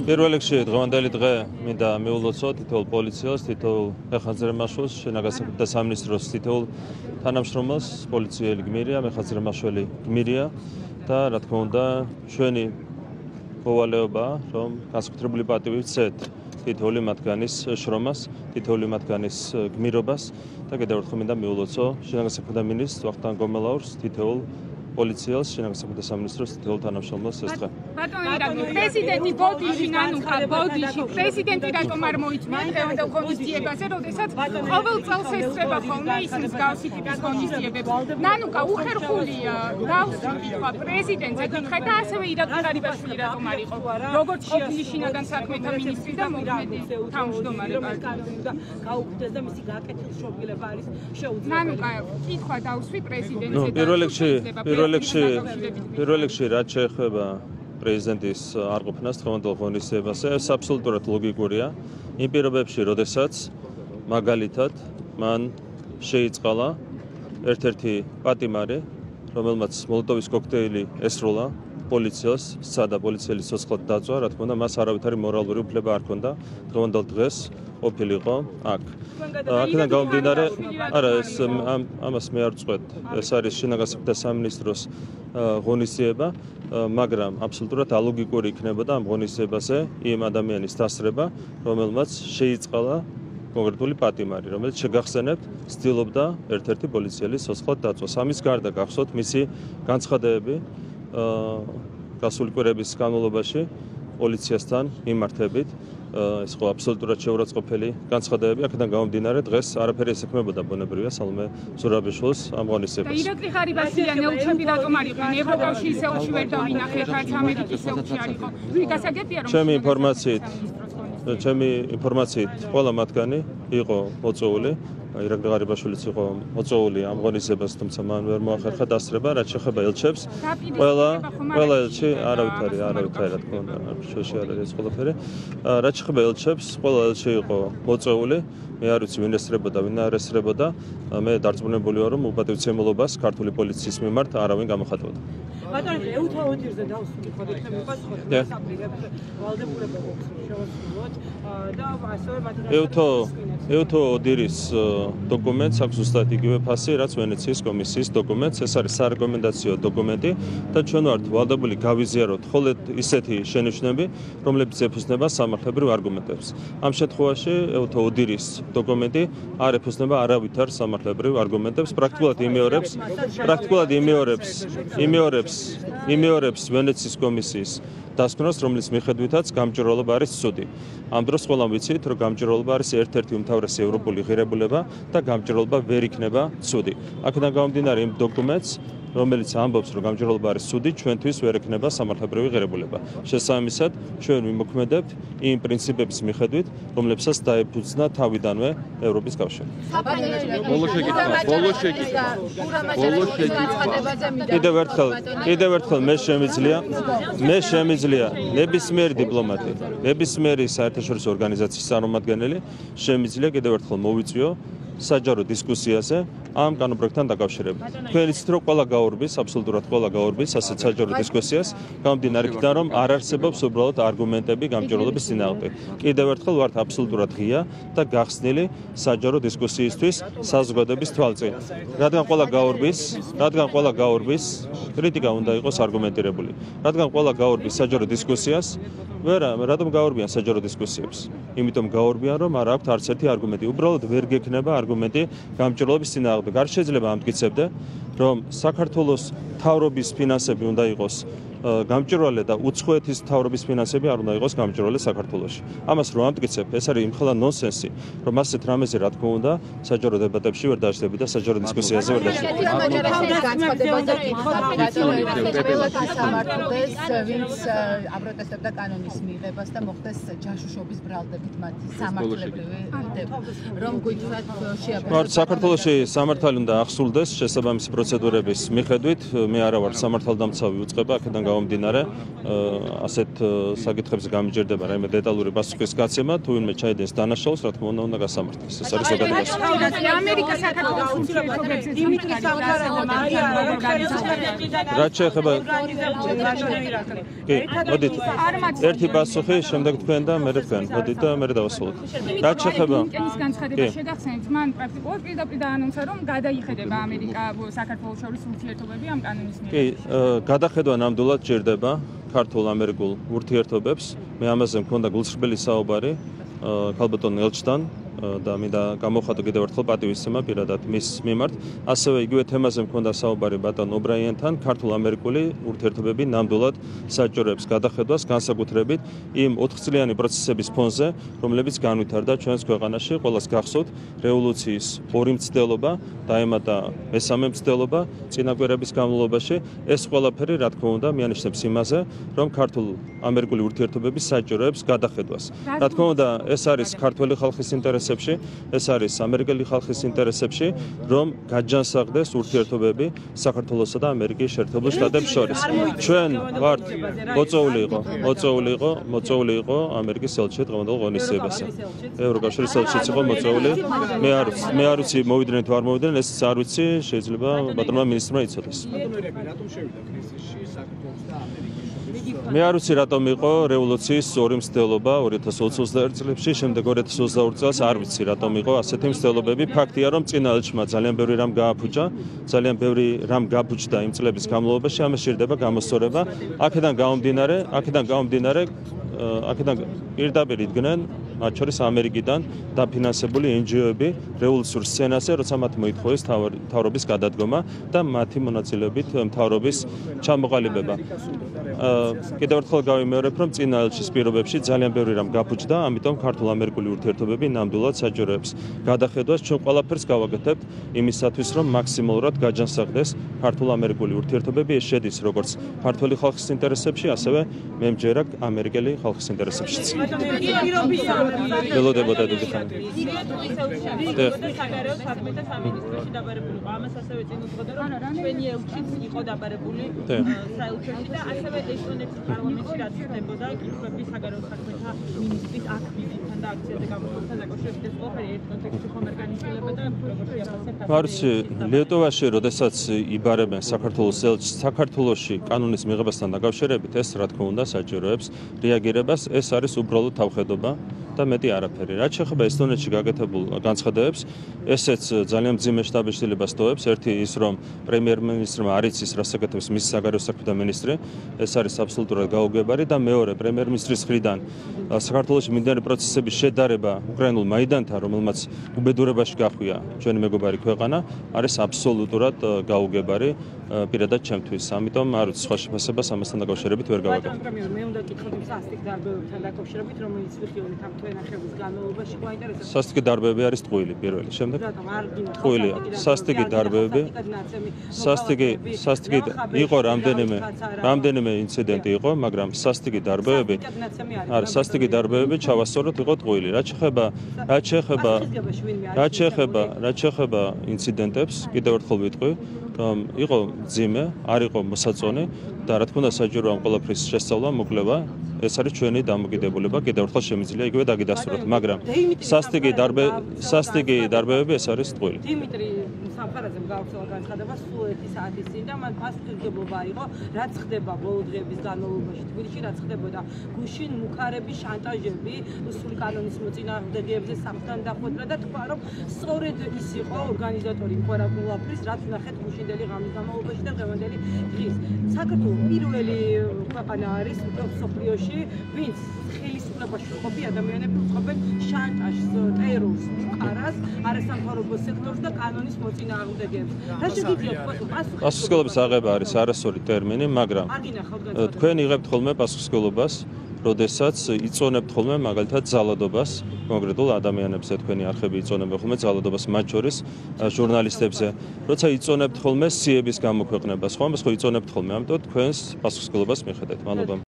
პირველ რიგში დღევანდელი დღე მინდა მიულოცო თითოეულ პოლიციელს, თითოეულ მეხანძრემაშვილს, შენაგან სამინისტროს თითოეულ თანამშრომელს, პოლიციელი გმირია, მეხანძრემაშვილი გმირია და რა თქმა უნდა, ჩვენი მოვალეობა, რომ განსაკუთრებული პატივი ვცეთ თითოეული მათგანის შრომას, თითოეული მათგანის გმირობას და კიდევ ერთხელ მინდა მიულოცო შინაგან საქმეთა მინისტრს ვახტანგ გომელაურს, თითოეულ პოლიციელს, შინაგან საქმეთა სამინისტროს თითოეულ თანამშრომელს ეს დღე. ბატონო, პრეზიდენტი ბოდიში ნანუხა, ბოდიში პრეზიდენტი რატომ არ მოიწვია დღევანდელ ღონისძიებაზე, როდესაც ყოველ წელს ესწრება ხოლმე ის მსგავსი ტიპის ღონისძიებებს. ნანუკა უხერხულია დავსვით პრეზიდენტზე გითხრა და ასევე ირაკლი ღარიბაშვილი რატომ არ იყო, როგორც ყოფილი შინაგან საქმეთა მინისტრი და მოქმედი თავმჯდომარე და გაუქმდეს და მისი გაკეთილშობილება არის შეუძლებელი. ნანუკა კითხვა დავსვი პრეზიდენტზე და პირველ რიგში რაც შეეხება პრეზიდენტის არყოფნას დღევანდელ ღონისძიებაზე, ეს აბსოლუტურად ლოგიკურია. იმ პირობებში, როდესაც მაგალითად მან შეიწყალა ერთ-ერთი პატიმარი, რომელმაც მოლოტოვის კოქტეილი ესროლა პოლიციას, სცადა პოლიციელი სოცხლად დაწვა, რა თქმა უნდა, მას არავითარი მორალური უფლება არ ჰქონდა დღევანდელ დღეს ყოფილიყო აქ. აქედან გამომდინარე, არა ეს ამას მე არ წყვეტ. ეს არის შინაგან საქმეთა სამინისტროს ღონისძიება, მაგრამ აბსოლუტურად ალოგიკური იქნებოდა ამ ღონისძიებაზე იმ ადამიანის დასრება, რომელმაც შეიწყალა კონკრეტული პატიმარი, რომელიც შეგახსენებთ, ცდილობდა ერთ-ერთი პოლიციელი სოცხლად დაწვას. ამის გარდა გახსოვთ მისი განცხადებები გასული კვირების განმავლობაში პოლიციასთან მიმართებით. ეს ხო აბსოლუტურად შეურაცხყოფელი განცხადებები, აქედან გამომდინარე დღეს არაფერი ესექმებოდა ბუნებრივია სალომე ზურაბიშვილს ამ ღონისძიებას. და ირაკლი ღარიბაშვილი ნეუჩები რატომ არ იყო? ევროკავშირის ელჩი ვერ დავინახეთ, არც ამერიკის ელჩი არ იყო. გასაგებია რომ ჩემი ინფორმაციით ყველა მათგანი იყო მოწვეული. ირაკლი ღარიბაშვილიც იყო მოწვეული ამ ღონისძიებას, თუმცა მან ვერ მოახერხა დასწრება, რაც შეეხება ელჩებს. ყველა ელჩი არავითარი რა თქმა უნდა, შეში არ არის ყველაფერი. რაც შეეხება ელჩებს, ყველა ელჩი იყო მოწვეული. მე არ ვიცი ვინ ესწრებოდა, ვინ არ ესწრებოდა. მე დარწმუნებული ვარ, რომ უპატივცემულობას ქართული პოლიციის მიმართ არავინ გამოხატავდა. ბატონო, ეუთო ოდირზე დავსვით ხოლმე პასუხი საფრანგეთში ვალდებულება აქვს შევასრულოთ და ასევე მათგან ეუთო ოდირის დოკუმენტს აქვს ზუსტად იგივე ფასი, რაც ვენეციის კომისიის დოკუმენტს. ეს არის სარეკომენდაციო დოკუმენტი და ჩვენ ვართ ვალდებული გავიზიაროთ მხოლოდ ისეთი შენიშვნები, რომლებიც ეფუძნება სამართლებრივ არგუმენტებს. ამ შემთხვევაში ეუთო ოდირის დოკუმენტი არ ეფუძნება არავითარ სამართლებრივ არგუმენტებს, პრაქტიკულად იმეორებს ვენეციის კომისიის დასკვნას, რომლის მიხედვითაც გამჭვირვალობა არის ცუდი. ამ დროს ყველამ ვიცით, რომ გამჭვირვალობა არის ერთ-ერთი უმთავრესი ევროპული ღირებულება და გამჭვირვალობა ვერ იქნება ცუდი. აქედან გამომდინარე იმ დოკუმენტს, რომელიც ამბობს, რომ გამჭვირვალობა არის ცუდი, ჩვენთვის ვერ ექნება სამართლებრივი ღირებულება. შესაბამისად, ჩვენ ვიმოქმედებთ იმ პრინციპების მიხედვით, რომლებსაც დაეფუძნა თავიდანვე ევროპის კავშირი. კიდევ ერთხელ მე შემიძლია ნებისმიერი დიპლომატი, ნებისმიერი საერთაშორისო ორგანიზაციის წარმომადგენელი შემიძლია კიდევ ერთხელ მოვიწვიო საჯარო დისკუსიაზე ამ კანონპროექტთან დაკავშირებით. თქვენ იცით, რომ ყველა გაურბის, აბსოლუტურად ყველა გაურბის ასეთ საჯარო დისკუსიას, გამომდინარე იქიდან, რომ არ არსებობს უბრალოდ არგუმენტები გამჭვირვალობის წინააღმდეგ. კიდევ ერთხელ ვართ აბსოლუტურად ღია და გახსნილი საჯარო დისკუსიისთვის საზოგადოების თვალწინ. რადგან ყველა გაურბის კრიტიკა უნდა იყოს არგუმენტირებული. რადგან ყველა გაურბის საჯარო დისკუსიას, რატომ გაურბიან საჯარო დისკუსიებს? იმიტომ გაურბიან, რომ არ აქვთ არც ერთი არგუმენტი. უბრალოდ ვერ გექნება არგუმენტი გამჭვირვალობის წინააღმდეგ. არ შეიძლება ამტკიცებდე, რომ საქართველოს მთავრობის ფინანსები უნდა იყოს გამჭვირვალე და უცხოეთის მთავრობის ფინანსები არ უნდა იყოს გამჭვირვალე საქართველოში. ამას რო ამტკიცებ, ეს არის იმხელა ნონსენსი, რომ ასეთ რამეზე რა თქმა უნდა საჯარო დებატებში ვერ დაждები და საჯარო დისკუსიაზე ვერ დაждები. ვინც აპროტესტებდა კანონის მიღებას და მოხდეს ჯაშუშობის ბრალდებით მათი სამართლებრივი რომ გითხრათ შეაფასოს. საქართველოში სამართალი უნდა ახსულდეს, შესაბამისი პროცესი პროცედურების მიხედვით მე არა ვარ სამართალდამცავი უწყება, აქედან გამომდინარე ასეთ საკითხებზე გამიჯერდება რაიმე დეტალური პასუხის გაცემა, თუ ვინმე ჩაიდენს დანაშაულს, რა თქმა უნდა, უნდა გასამართლოს. ეს არის ზოგადი გასაგები. ამერიკა საქართველოს ურთიერთობებზე დიმიტრი სამხარაძემ რაც შეეხება კი, მოდით. ერთი პასუხი, შემდეგ თქვენ და მე თქვენ. მოდით და მე დავასრულოთ. რაც შეეხება ინკენის განცხადება შეგახსენეთ, მან პრაქტიკულად პირდაპირ დაანონსა, რომ გადაიხედება ამერიკა საქართველოს შორის ურთიერთობები ამ კანონის მიერ. კი, გადახედვა ნამდვილად ჭირდება ქართულ-ამერიკულ ურთიერთობებს. მე ამაზე მქონდა გულსრბელი საუბარი ქალბატონ ელჩთან და მინდა გამოვხატო კიდევ ერთხელ პატივისცემა პირადად მის მიმართ. ასევე იგივე თემაზე მქონდა საუბარი ბატონ ობრაიანთან, ქართულ-ამერიკული ურთიერთობები ნამდვილად საჭიროებს გადახედვას, განსაკუთრებით იმ 4 წლიანი პროცესების ფონზე, რომლებიც განვითარდა ჩვენს ქვეყანაში. ყველას გახსოვთ, რევოლუციის ორი მცდელობა, დაემატა მესამე მცდელობა წინა კვირების განმავლობაში. ეს ყველაფერი, რა თქმა უნდა, მიანიშნებს იმაზე, რომ ქართულ-ამერიკული ურთიერთობები საჭიროებს გადახედვას. რა თქმა უნდა, ეს არის ქართველი ხალხის ინტერესებში, ეს არის ამერიკელი ხალხის ინტერესებში, რომ გაჯანსაღდეს ურთიერთობები საქართველოსა და ამერიკის შეერთებულ შტატებს შორის. ჩვენ ვართ მოწვეული იყო ამერიკის ელჩი დღევანდელ ღონისძიებაზე. ევროკავშირის ელჩიც იყო მოწვეული. მე არ ვიცი მოვიდნენ თუ არ მოვიდნენ, ეს არ ვიცი, შეიძლება ბატონმა მინისტრმა იცოდეს. მე არ ვიცი რატომ იყო რევოლუციის ორი მცდელობა 2021 წლებში, შემდეგ 2022 წელს არ ვიცი რატომ იყო ასეთი მცდელობები. ფაქტია, რომ წინა ელჩმა ძალიან ბევრი რამ გააფუჭდა იმ წლების განმავლობაში, ამას სჭირდება გამოსწორება. აქედან გამომდინარე პირდაპირ იდგნენ მათ შორის ამერიკიდან დაფინანსებული NGO-ები რევოლუციურ სცენაზე, როცა მათ მოითხოვეს მთავრობის გადადგომა და მათი მონაწილეობით მთავრობის ჩამოყალიბება. კიდევ ერთხელ გავიმეორებ, რომ წინა ელჩის პირობებში ძალიან ბევრი რამ გაფუჭდა, ამიტომ ქართულ-ამერიკული ურთიერთობები ნამდვილად საჭიროებს გადახედვას. ჩვენ ყველაფერს გავაკეთებთ იმისათვის, რომ მაქსიმალურად გაჯანსაღდეს ქართულ-ამერიკული ურთიერთობები. ეს შედის როგორც ქართველი ხალხის ინტერესებში, ასევე მე მჯერა ამერიკელი ხალხის ინტერესებშიც. ველოდებოდა დიდი ხანი. საგარეო საქმეთა სამინისტროში დაბარებული იყო. ამას ასევე წინ უძღოდა, რომ ჩვენი ელჩიც იყო დაბარებული საელჩოში და ასევე ესტონეთის პარლამენტში რაც ხდებოდა კითხვები საგარეო საქმეთა მინისტრის აქ ვიზიტთან და აქციაზე გამოსვლასთან დაკავშირებით. ეს ყველაფერი ერთ კონტექსტში ხომ არ განიხილება და როგორც შეაფასებთ. მარცი ლიეტოვაში, როდესაც იბარებენ საქართველოს ელჩს საქართველოში კანონის მიღებასთან დაკავშირებით, ეს რა თქმა უნდა საჭიროებს რეაგირებას. ეს არის უბრალოდ თავხედობა და მეტი არაფერი. რაც შეეხება ესტონეთში გაკეთებულ განცხადებებს, ესეც ძალიან მძიმე შტაბშტილებას ტოვებს. ერთი ის, რომ პრემიერ-მინისტრმა არ იცის, რას აკეთებს მისი საგარეო საქმეთა მინისტრი, ეს არის აბსოლუტურად გაუგებარი და მეორე, პრემიერ-მინისტრის მხრიდან საქართველოში მიმდინარე პროცესების შედარება უკრაინულ მაიდანთან, რომელმაც უბედურებაში გახვია ჩვენი მეგობარი ქვეყანა, არის აბსოლუტურად გაუგებარი პირადად ჩემთვის. ამიტომ არ ვიცი სხვა შეფასებას ამასთან დაკავშირებით ვერ გავაკეთებ. მე უნდა გითხრათ სასტიკ დარბევებთან დაკავშირებით, რომელიც ვიხილით ამ თვენახევრის განმავლობაში გვაინტერესებს. სასტიკი დარბევები არის ტყუილი პირველი, შემდეგ რატომ არ გინდა? ტყუილია. სასტიკი დარბევები. სასტიკი იყო რამდენიმე ინციდენტი იყო, მაგრამ სასტიკი დარბევები არა, სასტიკი დარბევები ჩავასწოროთ იყო ტყუილი. რაც შეეხება ინციდენტებს, კიდევ ერთხელ ვიტყვი, რომ იყო მძიმე, არ იყო მოსაწონი და რა თქმა უნდა საჭირო ამ ყველაფრის შესწავლა, მოკვლევა. ეს არის ჩვენი დამოკიდებულება, კიდევ ერთხელ შემიძლია იგივე დაგიდასტუროთ, მაგრამ სასტიკი დარბევები ეს არის ტყუილი. დიმიტრი სამხარაძემ გავრცელა განცხადება სულ 1 საათის წინ და მან პასუხისმგებლობა აიღო, რაც ხდება ბოლო დღეების განმავლობაში თბილისში, რაც ხდებოდა გუშინ მუქარების შანტაჟები სრული კანონის მოწინააღმდეგეებზე საფრთხთან დახვედრა და თქვა, რომ სწორედ ის იყო ორგანიზატორი ყველაფრის, რაც ვნახეთ გუშინდელი ღამის განმავლობაში და დღევანდელი დღის. საქართველო პირველი ქვეყანა არის მსოფლიოში, ვინც ხელისუფლებაში მყოფი ადამიანები უწყობენ შანტაჟს, ტერორს, მუქარას, არასამთავრობო სექტორს და კანონის მოწინააღმდეგეებს. რა შეგიძლიათ პასუხისმგებლობის აღება არის არასწორი ტერმინი, მაგრამ თქვენ იღებთ ხოლმე პასუხისმგებლობას, როდესაც იწონებთ ხოლმე მაგალითად ძალადობას, კონკრეტულ ადამიანებზე თქვენი არხები იწონებენ ხოლმე ძალადობას, მათ შორის ჟურნალისტებზე. როცა იწონებთ ხოლმე სიების გამოქვეყნებას, ხომ იწონებთ ხოლმე, ამიტომ თქვენს პასუხისმგებლობას მიხედავთ. მადლობა.